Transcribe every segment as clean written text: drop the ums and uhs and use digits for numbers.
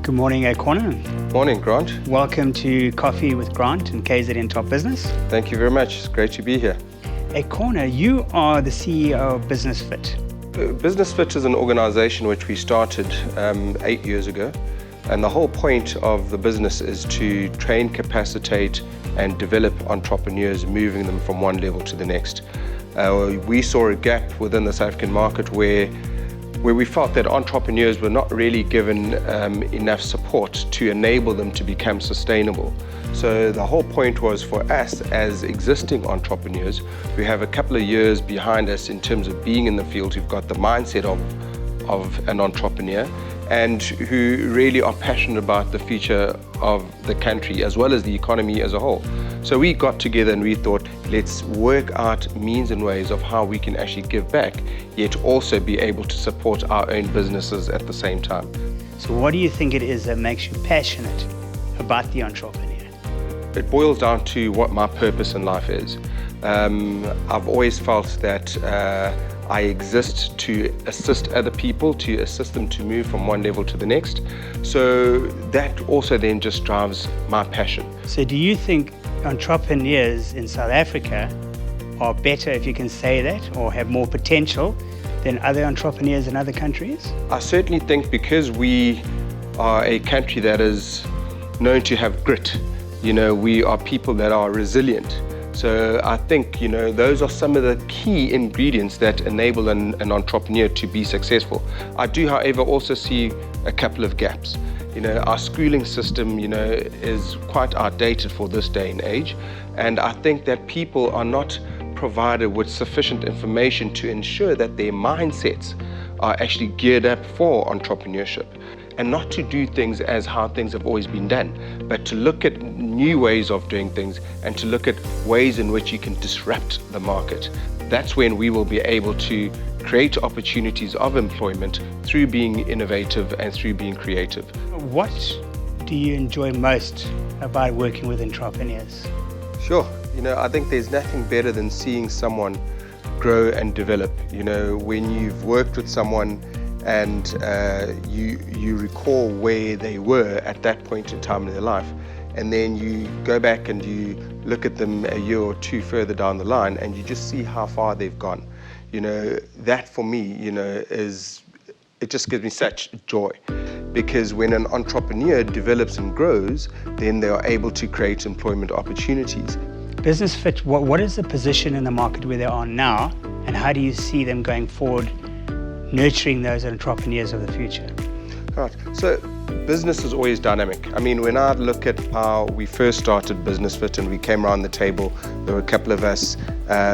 Good morning, Akhona. Morning, Grant. Welcome to Coffee with Grant and KZN Top Business. Thank you very much. It's great to be here. Akhona, you are the CEO of BusinessFit. BusinessFit is an organization which we started 8 years ago. And the whole point of the business is to train, capacitate, and develop entrepreneurs, moving them from one level to the next. We saw a gap within the South African market where we felt that entrepreneurs were not really given enough support to enable them to become sustainable. So the whole point was for us as existing entrepreneurs, who have a couple of years behind us in terms of being in the field, who've got the mindset of an entrepreneur, and who really are passionate about the future of the country as well as the economy as a whole. So we got together and we thought, let's work out means and ways of how we can actually give back, yet also be able to support our own businesses at the same time. So what do you think it is that makes you passionate about the entrepreneur? It boils down to what my purpose in life is. I've always felt that I exist to assist other people, to assist them to move from one level to the next. So that also then just drives my passion. So do you think entrepreneurs in South Africa are better, if you can say that, or have more potential than other entrepreneurs in other countries? I certainly think because we are a country that is known to have grit, we are people that are resilient. So I think, those are some of the key ingredients that enable an entrepreneur to be successful. I do, however, also see a couple of gaps. Our schooling system, is quite outdated for this day and age. And I think that people are not provided with sufficient information to ensure that their mindsets are actually geared up for entrepreneurship. And not to do things as how things have always been done, but to look at new ways of doing things and to look at ways in which you can disrupt the market. That's when we will be able to create opportunities of employment through being innovative and through being creative. What do you enjoy most about working with entrepreneurs? Sure. I think there's nothing better than seeing someone grow and develop. When you've worked with someone and you recall where they were at that point in time in their life, and then you go back and you look at them a year or two further down the line and you just see how far they've gone. That for me, it just gives me such joy, because when an entrepreneur develops and grows, then they are able to create employment opportunities. BusinessFit, what is the position in the market where they are now, and how do you see them going forward, nurturing those entrepreneurs of the future? Right. So business is always dynamic. When I look at how we first started BusinessFit and we came around the table, there were a couple of us,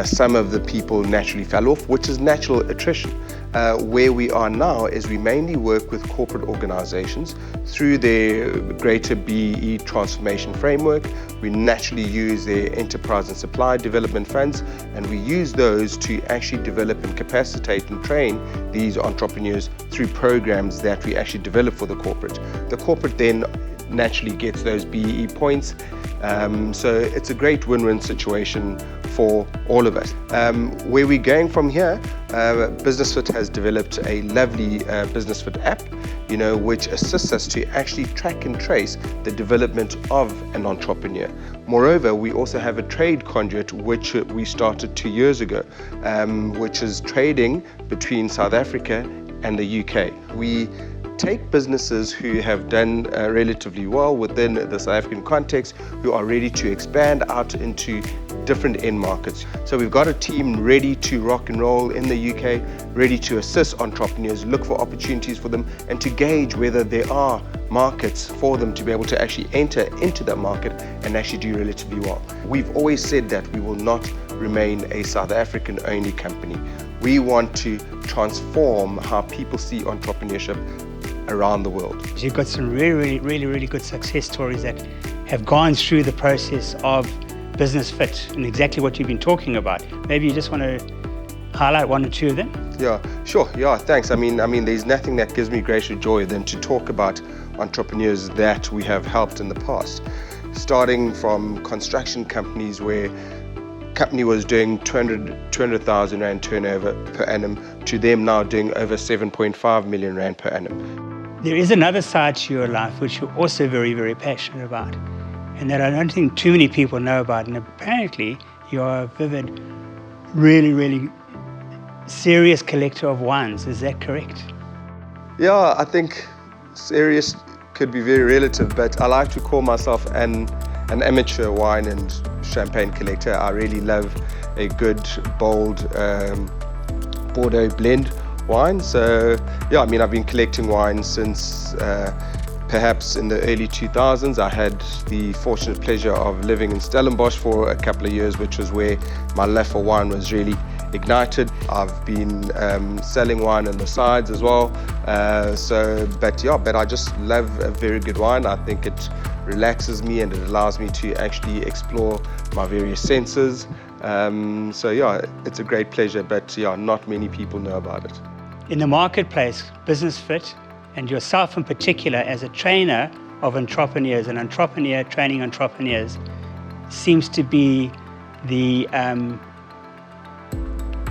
some of the people naturally fell off, which is natural attrition. Where we are now is we mainly work with corporate organizations through their greater BEE transformation framework. We naturally use their enterprise and supply development funds, and we use those to actually develop and capacitate and train these entrepreneurs through programs that we actually develop for the corporate. The corporate then naturally gets those BEE points. So it's a great win-win situation for all of us. Where we're going from here, BusinessFit has developed a lovely BusinessFit app, which assists us to actually track and trace the development of an entrepreneur. Moreover, we also have a trade conduit, which we started 2 years ago, which is trading between South Africa and the UK. We take businesses who have done relatively well within the South African context, who are ready to expand out into different end markets. So we've got a team ready to rock and roll in the UK, ready to assist entrepreneurs, look for opportunities for them, and to gauge whether there are markets for them to be able to actually enter into that market and actually do relatively well. We've always said that we will not remain a South African only company. We want to transform how people see entrepreneurship around the world. You've got some really good success stories that have gone through the process of BusinessFit and exactly what you've been talking about. Maybe you just want to highlight one or two of them? Yeah, sure. Yeah, thanks. There's nothing that gives me greater joy than to talk about entrepreneurs that we have helped in the past. Starting from construction companies where company was doing 200,000 Rand turnover per annum to them now doing over 7.5 million Rand per annum. There is another side to your life which you're also very, very passionate about, and that I don't think too many people know about. And apparently you are a vivid, really, really serious collector of wines. Is that correct? Yeah, I think serious could be very relative, but I like to call myself an amateur wine and champagne collector. I really love a good, bold Bordeaux blend wine. So yeah, I mean, I've been collecting wine since perhaps in the early 2000s. I had the fortunate pleasure of living in Stellenbosch for a couple of years, which was where my love for wine was really ignited. I've been selling wine on the sides as well. But I just love a very good wine. I think it relaxes me and it allows me to actually explore my various senses. It's a great pleasure, but yeah, not many people know about it. In the marketplace, BusinessFit, and yourself in particular as a trainer of entrepreneurs, an entrepreneur training entrepreneurs, seems to be the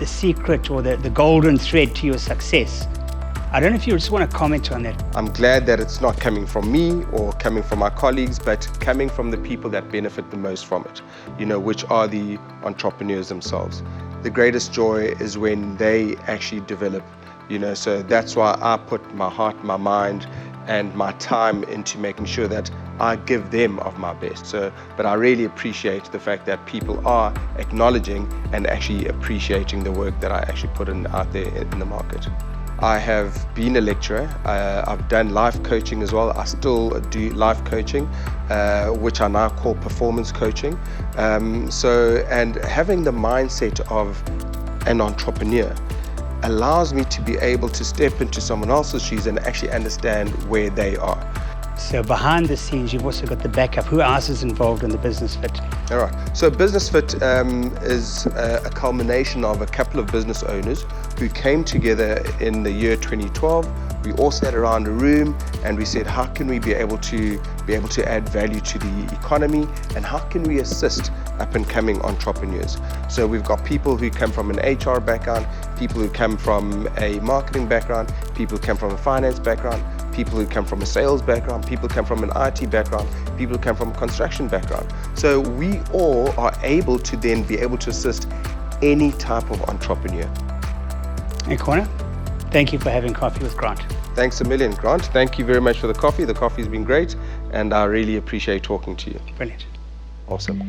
secret or the golden thread to your success. I don't know if you just want to comment on that. I'm glad that it's not coming from me or coming from my colleagues, but coming from the people that benefit the most from it, which are the entrepreneurs themselves. The greatest joy is when they actually develop, so that's why I put my heart, my mind, and my time into making sure that I give them of my best. But I really appreciate the fact that people are acknowledging and actually appreciating the work that I actually put out there in the market. I have been a lecturer. I've done life coaching as well. I still do life coaching, which I now call performance coaching. And having the mindset of an entrepreneur allows me to be able to step into someone else's shoes and actually understand where they are. So behind the scenes, you've also got the backup. Who else is involved in the BusinessFit? All right. So BusinessFit is a culmination of a couple of business owners who came together in the year 2012. We all sat around a room and we said, how can we be able to add value to the economy, and how can we assist up and coming entrepreneurs? So we've got people who come from an HR background, people who come from a marketing background, people who come from a finance background, people who come from a sales background, people who come from an IT background, people who come from a construction background. So we all are able to then be able to assist any type of entrepreneur. Akhona, thank you for having coffee with Grant. Thanks a million, Grant. Thank you very much for the coffee. The coffee's been great, and I really appreciate talking to you. Brilliant. Awesome.